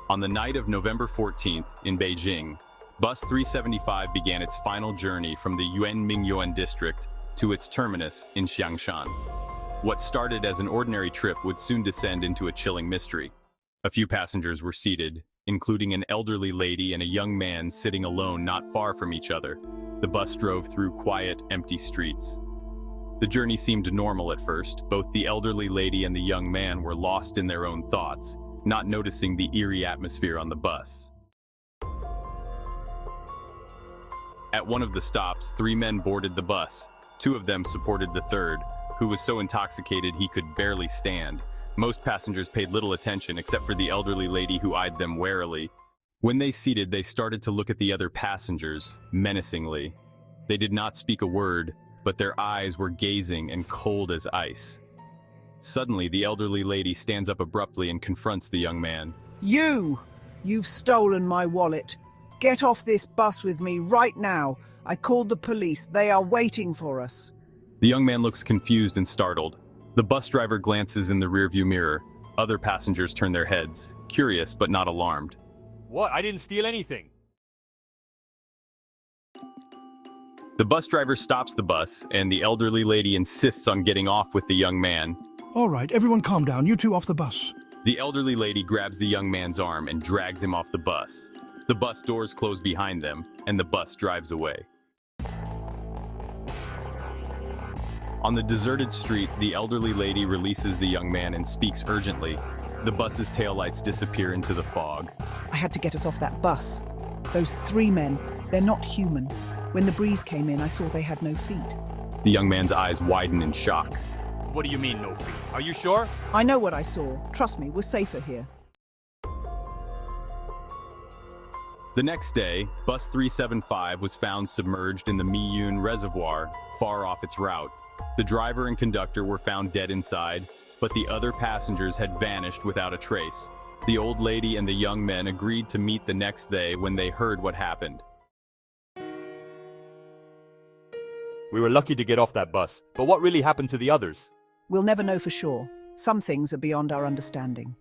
On the night of November 14th in Beijing, Bus 375 began its final journey from the Yuanmingyuan district to its terminus in Xiangshan. What started as an ordinary trip would soon descend into a chilling mystery. A few passengers were seated, including an elderly lady and a young man sitting alone not far from each other. The bus drove through quiet, empty streets. The journey seemed normal at first. Both the elderly lady and the young man were lost in their own thoughts, not noticing the eerie atmosphere on the bus. At one of the stops, 3 men boarded the bus. 2 of them supported the third, who was so intoxicated he could barely stand. Most passengers paid little attention except for the elderly lady who eyed them warily. When they seated, they started to look at the other passengers, menacingly. They did not speak a word, but their eyes were gazing and cold as ice. Suddenly, the elderly lady stands up abruptly and confronts the young man. You've stolen my wallet. Get off this bus with me right now. I called the police. They are waiting for us. The young man looks confused and startled. The bus driver glances in the rearview mirror. Other passengers turn their heads, curious but not alarmed. What? I didn't steal anything. The bus driver stops the bus, and the elderly lady insists on getting off with the young man. All right, everyone calm down. You two off the bus. The elderly lady grabs the young man's arm and drags him off the bus. The bus doors close behind them, and the bus drives away. On the deserted street, the elderly lady releases the young man and speaks urgently. The bus's taillights disappear into the fog. I had to get us off that bus. Those 3 men, they're not human. When the breeze came in, I saw they had no feet. The young man's eyes widen in shock. What do you mean, no feet? Are you sure? I know what I saw. Trust me, we're safer here. The next day, Bus 375 was found submerged in the Miyun Reservoir, far off its route. The driver and conductor were found dead inside, but the other passengers had vanished without a trace. The old lady and the young men agreed to meet the next day when they heard what happened. We were lucky to get off that bus, but what really happened to the others? We'll never know for sure. Some things are beyond our understanding.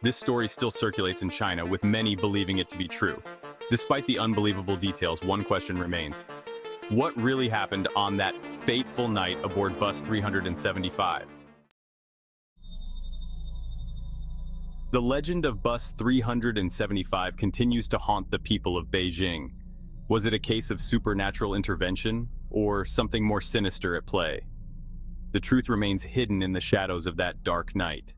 This story still circulates in China, with many believing it to be true. Despite the unbelievable details, one question remains. What really happened on that fateful night aboard Bus 375? The legend of Bus 375 continues to haunt the people of Beijing. Was it a case of supernatural intervention, or something more sinister at play? The truth remains hidden in the shadows of that dark night.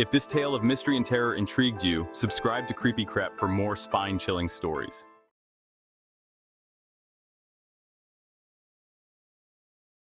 If this tale of mystery and terror intrigued you, subscribe to CreepyCreppe for more spine-chilling stories.